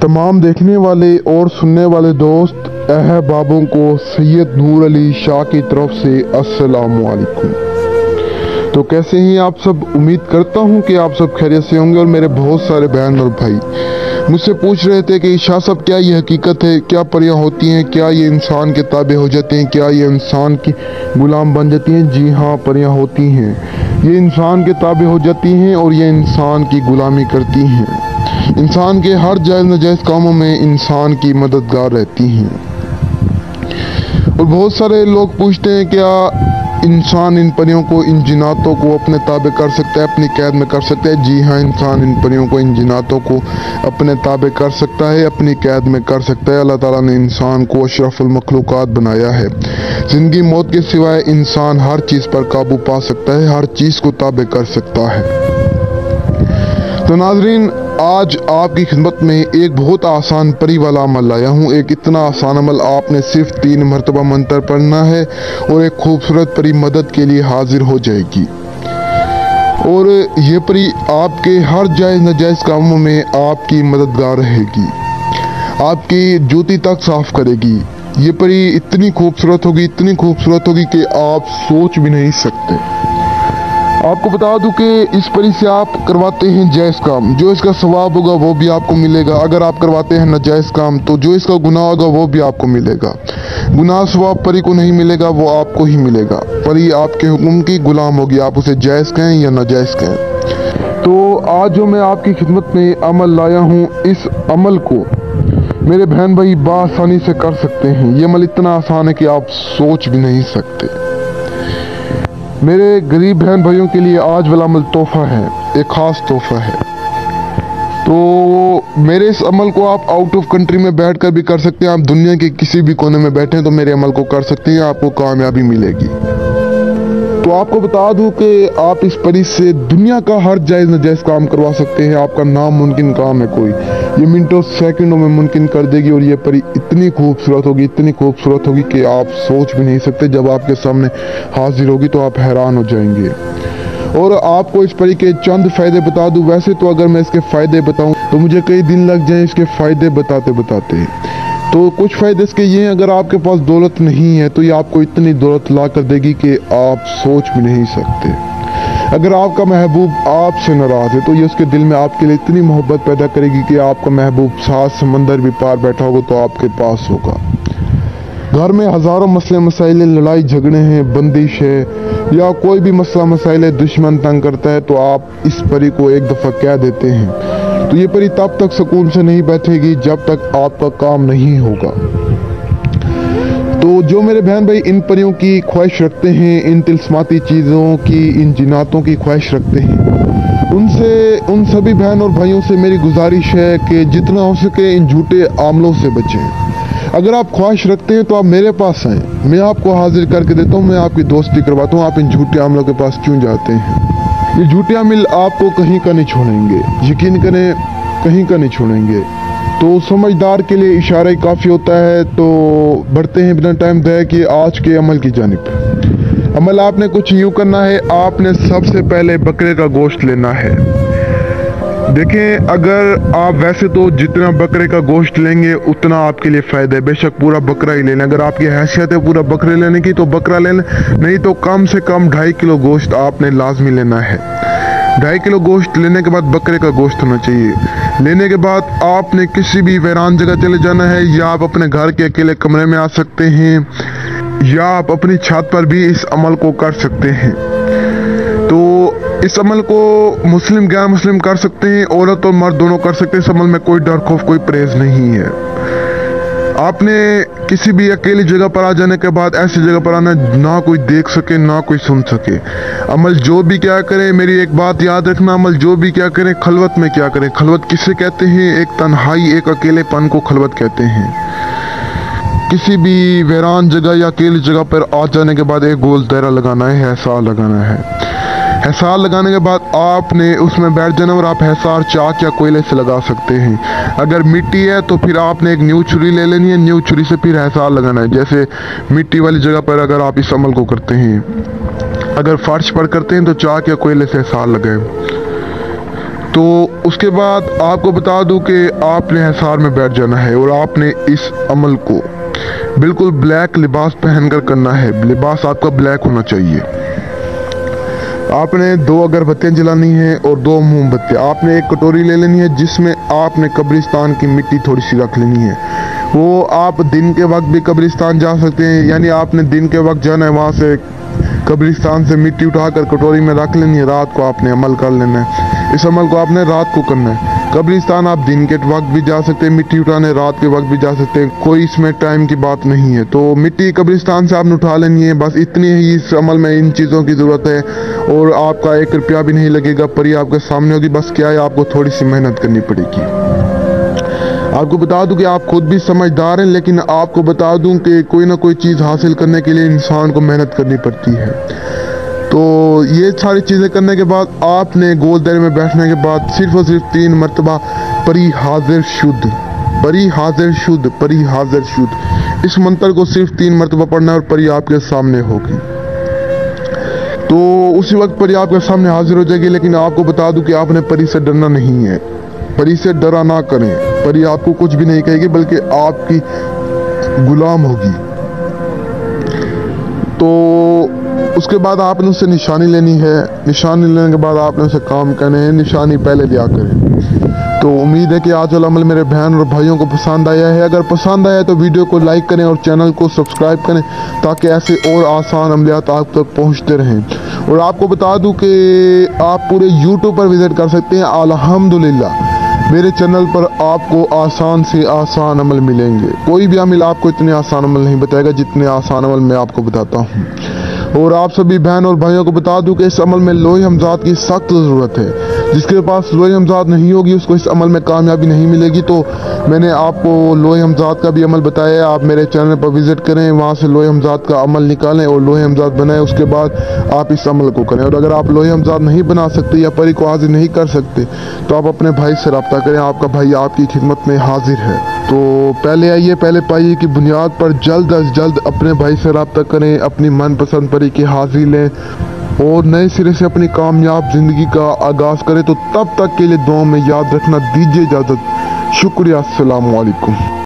तमाम देखने वाले और सुनने वाले दोस्त अहबाबों को सैयद नूर अली शाह की तरफ से अस्सलामु अलैकुम। तो कैसे हैं आप सब? उम्मीद करता हूं कि आप सब खैरियत से होंगे। और मेरे बहुत सारे बहन और भाई मुझसे पूछ रहे थे कि शाह साहब क्या ये हकीकत है, क्या परियां होती हैं, क्या ये इंसान के ताबे हो जाते हैं, क्या ये इंसान की गुलाम बन जाती हैं? जी हाँ, परियां होती हैं। ये इंसान के ताबे हो जाती हैं और ये इंसान की गुलामी करती हैं। इंसान के हर जायज़ नाजायज़ कामों में इंसान की मददगार रहती हैं। और बहुत सारे लोग पूछते हैं क्या इंसान इन परियों को, इन जिन्नातों को अपने ताबे कर सकता है, अपनी कैद में कर सकता है? जी हाँ, इंसान इन परियों को, इन जिन्नातों को अपने ताबे कर सकता है, अपनी कैद में कर सकता है। अल्लाह ताला ने इंसान को अशरफुल मखलूकात बनाया है। जिंदगी मौत के सिवाय इंसान हर चीज़ पर काबू पा सकता है, हर चीज़ को ताबे कर सकता है। तो नाजरीन, आज आपकी खिदमत में एक बहुत आसान परी वाला अमल लाया हूँ। एक इतना आसान अमल, आपने सिर्फ 3 मरतबा मंत्र पढ़ना है और एक खूबसूरत परी मदद के लिए हाजिर हो जाएगी। और ये परी आपके हर जायज़ नाजायज़ कामों में आपकी मददगार रहेगी, आपकी जूती तक साफ करेगी। ये परी इतनी खूबसूरत होगी, इतनी खूबसूरत होगी कि आप सोच भी नहीं सकते। आपको बता दूं कि इस परी से आप करवाते हैं जायज़ काम, जो इसका सवाब होगा वो भी आपको मिलेगा। अगर आप करवाते हैं नाजायज़ काम तो जो इसका गुनाह होगा वो भी आपको मिलेगा। गुनाह सवाब परी को नहीं मिलेगा, वो आपको ही मिलेगा। परी आपके हुक्म की गुलाम होगी, आप उसे जायज़ कहें या नाजायज़ कहें। तो आज जो मैं आपकी खिदमत में अमल लाया हूँ, इस अमल को मेरे बहन भाई बआसानी से कर सकते हैं। ये अमल इतना आसान है कि आप सोच भी नहीं सकते। मेरे गरीब बहन भाइयों के लिए आज वाला अमल तोहफा है, एक ख़ास तोहफा है। तो मेरे इस अमल को आप आउट ऑफ कंट्री में बैठकर भी कर सकते हैं। आप दुनिया के किसी भी कोने में बैठे हैं तो मेरे अमल को कर सकते हैं, आपको कामयाबी मिलेगी। तो आपको बता दूं कि आप इस परी से दुनिया का हर जायज़ नाजायज़ काम करवा सकते हैं। आपका नामुमकिन काम है कोई, ये मिनटों सेकंडों में मुमकिन कर देगी। और ये परी इतनी खूबसूरत होगी, इतनी खूबसूरत होगी कि आप सोच भी नहीं सकते। जब आपके सामने हाजिर होगी तो आप हैरान हो जाएंगे। और आपको इस परी के चंद फ़ायदे बता दूं। वैसे तो अगर मैं इसके फ़ायदे बताऊं तो मुझे कई दिन लग जाएं इसके फ़ायदे बताते बताते। तो कुछ फ़ायदे इसके ये हैं, अगर आपके पास दौलत नहीं है तो ये आपको इतनी दौलत ला कर देगी कि आप सोच भी नहीं सकते। अगर आपका महबूब आपसे नाराज़ है तो ये उसके दिल में आपके लिए इतनी मोहब्बत पैदा करेगी कि आपका महबूब 7 समंदर भी पार बैठा होगा तो आपके पास होगा। घर में हज़ारों मसले मसाइल, लड़ाई झगड़े हैं, बंदिश है या कोई भी मसला मसाइल है, दुश्मन तंग करता है तो आप इस परी को एक दफ़ा कह देते हैं तो ये परी तब तक सुकून से नहीं बैठेगी जब तक आपका काम नहीं होगा। तो जो मेरे बहन भाई इन परियों की ख्वाहिश रखते हैं, इन तिलस्माती चीज़ों की, इन जिन्नातों की ख्वाहिश रखते हैं, उन सभी बहन और भाइयों से मेरी गुजारिश है कि जितना हो सके इन झूठे आमलों से बचें। अगर आप ख्वाहिश रखते हैं तो आप मेरे पास आएँ, मैं आपको हाजिर करके देता हूँ, मैं आपकी दोस्ती करवाता हूँ। आप इन झूठे आमलों के पास क्यों जाते हैं? ये झूठे आमिल आपको कहीं का नहीं छोड़ेंगे, यकीन करें, कहीं का नहीं छोड़ेंगे। तो समझदार के लिए इशारा ही काफ़ी होता है। तो बढ़ते हैं बिना टाइम दे कि आज के अमल की जानिब। अमल आपने कुछ यूँ करना है, आपने सबसे पहले बकरे का गोश्त लेना है। देखें, अगर आप वैसे तो जितना बकरे का गोश्त लेंगे उतना आपके लिए फ़ायदा है, बेशक पूरा बकरा ही लेना। अगर आपकी हैसियत है पूरा बकरे लेने की तो बकरा लेना, नहीं तो कम से कम 2.5 किलो गोश्त आपने लाजमी लेना है। 2.5 किलो गोश्त लेने के बाद बकरे का गोश्त होना चाहिए। लेने के बाद आपने किसी भी वीरान जगह चले जाना है, या आप अपने घर के अकेले कमरे में आ सकते हैं, या आप अपनी छत पर भी इस अमल को कर सकते हैं। तो इस अमल को मुस्लिम गैर मुस्लिम कर सकते हैं, औरत और मर्द दोनों कर सकते हैं। इस अमल में कोई डर खौफ, कोई परहेज नहीं है। आपने किसी भी अकेली जगह पर आ जाने के बाद ऐसी जगह पर आना ना कोई देख सके ना कोई सुन सके। अमल जो भी क्या करें, मेरी एक बात याद रखना, अमल जो भी क्या करें खलवत में क्या करें। खलवत किसे कहते हैं? एक तन्हाई, एक अकेलेपन को खलवत कहते हैं। किसी भी वीरान जगह या अकेली जगह पर आ जाने के बाद एक गोल दायरा लगाना है, हिसार लगाना है। हिसार लगाने के बाद आपने उसमें बैठ जाना और आप हिसार चाक या कोयले से लगा सकते हैं। अगर मिट्टी है तो फिर आपने एक न्यू छुरी ले लेनी है, न्यू छुरी से फिर हिसार लगाना है। जैसे मिट्टी वाली जगह पर अगर आप इस अमल को करते हैं, अगर फर्श पर करते हैं तो चाक या कोयले से हिसार लगाए। तो उसके बाद आपको बता दूं कि आपने हिसार में बैठ जाना है और आपने इस अमल को बिल्कुल ब्लैक लिबास पहनकर करना है। लिबास आपका ब्लैक होना चाहिए। आपने 2 अगरबत्तियां जलानी है और 2 मोमबत्तियां। आपने एक कटोरी ले लेनी है जिसमें आपने कब्रिस्तान की मिट्टी थोड़ी सी रख लेनी है। वो आप दिन के वक्त भी कब्रिस्तान जा सकते हैं, यानी आपने दिन के वक्त जाना है, वहाँ से कब्रिस्तान से मिट्टी उठाकर कटोरी में रख लेनी है। रात को आपने अमल कर लेना है। इस अमल को आपने रात को करना है। कब्रिस्तान आप दिन के वक्त भी जा सकते हैं मिट्टी उठाने, रात के वक्त भी जा सकते हैं, कोई इसमें टाइम की बात नहीं है। तो मिट्टी कब्रिस्तान से आपने उठा लेनी है। बस इतनी ही इस अमल में इन चीज़ों की ज़रूरत है और आपका 1 रुपया भी नहीं लगेगा। परी आपके सामने होगी। बस क्या है, आपको थोड़ी सी मेहनत करनी पड़ेगी। आपको बता दूं कि आप खुद भी समझदार हैं, लेकिन आपको बता दूं कि कोई ना कोई चीज़ हासिल करने के लिए इंसान को मेहनत करनी पड़ती है। तो ये सारी चीज़ें करने के बाद आपने गोल दायरे में बैठने के बाद सिर्फ और सिर्फ 3 मरतबा परी हाजिर शुद्ध, परी हाजिर शुद्ध, परी हाजिर शुद्ध, इस मंत्र को सिर्फ 3 मरतबा पढ़ना है और परी आपके सामने होगी। तो उसी वक्त परी आपके सामने हाजिर हो जाएगी। लेकिन आपको बता दूं कि आपने परी से डरना नहीं है। परी से डरा ना करें। परी आपको कुछ भी नहीं कहेगी, बल्कि आपकी गुलाम होगी। तो उसके बाद आपने उससे निशानी लेनी है। निशानी लेने के बाद आपने उसे काम करने हैं। निशानी पहले लिया करें। तो उम्मीद है कि आज वाला अमल मेरे बहन और भाइयों को पसंद आया है। अगर पसंद आया तो वीडियो को लाइक करें और चैनल को सब्सक्राइब करें, ताकि ऐसे और आसान अमलियात आप तक पहुंचते रहें। और आपको बता दूं कि आप पूरे यूट्यूब पर विजिट कर सकते हैं। अल्हम्दुलिल्लाह मेरे चैनल पर आपको आसान से आसान अमल मिलेंगे। कोई भी अमल आपको इतने आसान अमल नहीं बताएगा जितने आसान अमल मैं आपको बताता हूँ। और आप सभी बहन और भाइयों को बता दूं कि इस अमल में लोहे हमजाद की सख्त ज़रूरत है। जिसके पास लोहे हमजाद नहीं होगी उसको इस अमल में कामयाबी नहीं मिलेगी। तो मैंने आपको लोहे हमजाद का भी अमल बताया है। आप मेरे चैनल पर विजिट करें, वहाँ से लोहे हमजाद का अमल निकालें और लोहे हमजाद बनाएं। उसके बाद आप इस अमल को करें। और अगर आप लोहे हमजाद नहीं बना सकते या परी को हाजिर नहीं कर सकते तो आप अपने भाई से रब्ता करें। आपका भाई आपकी खिदमत में हाजिर है। तो पहले आइए, पहले पाइए की बुनियाद पर जल्द अज जल्द अपने भाई से रब्ता करें, अपनी मनपसंद परी की हाजिरी लें और नए सिरे से अपनी कामयाब जिंदगी का आगाज करें। तो तब तक के लिए दुआ में याद रखना। दीजिए इजाजत। शुक्रिया। अस्सलाम वालेकुम।